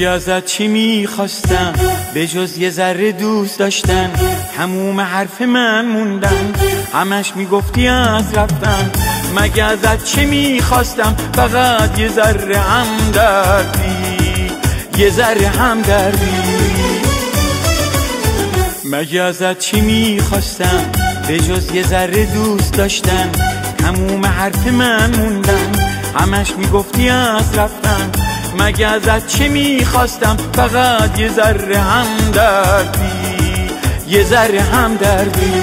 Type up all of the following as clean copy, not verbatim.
مگه ازت چی میخواستم به جز یه ذره دوست داشتن؟ تموم حرف من موندن، همش میگفتی از رفتن. مگه ازت چی میخواستم؟ فقط یه ذره همدردی، یه ذره همدردی. مگه ازت چی میخواستم به جز یه ذره دوست داشتن؟ تموم حرف من موندن، همش میگفتی از رفتن. مگه ازت چه میخواستم؟ فقط یه ذره همدردی، یه ذره همدردی.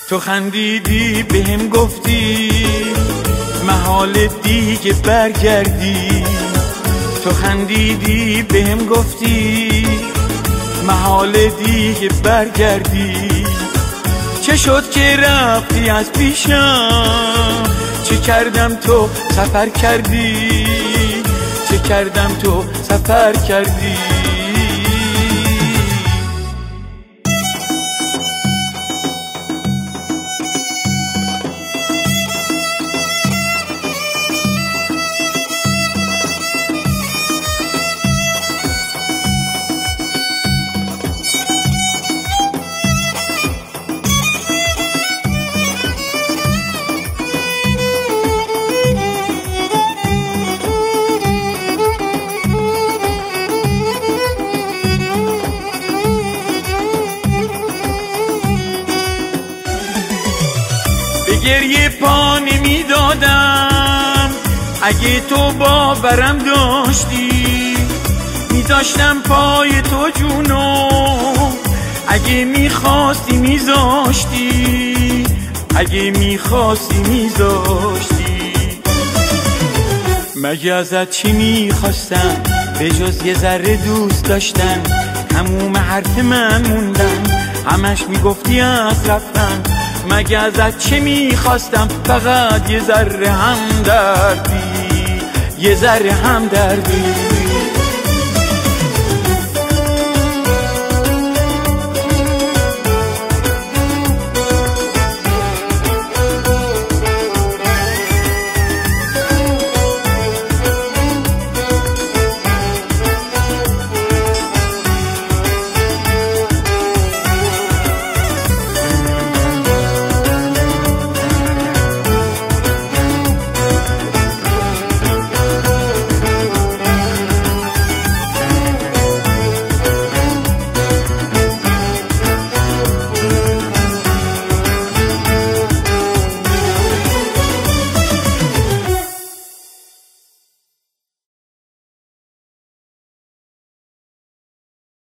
تو خندیدی بهم گفتی محال دیگه برگردی. تو خندیدی بهم گفتی محال دیگه برگردی. چه شد که رفتی از پیشم؟ چه کردم تو سفر کردی؟ چه کردم تو سفر کردی؟ گریه پا نمیدادم اگه تو باورم داشتی. میذاشتم پای تو جونو اگه میخواستی میذاشتی، اگه میخواستی میذاشتی. مگه ازت چی میخواستم به جز یه ذره دوست داشتن؟ تموم حرف من موندن، همش میگفتی از رفتن. مگه ازت چه میخواستم؟ فقط یه ذره همدردی، یه ذره همدردی.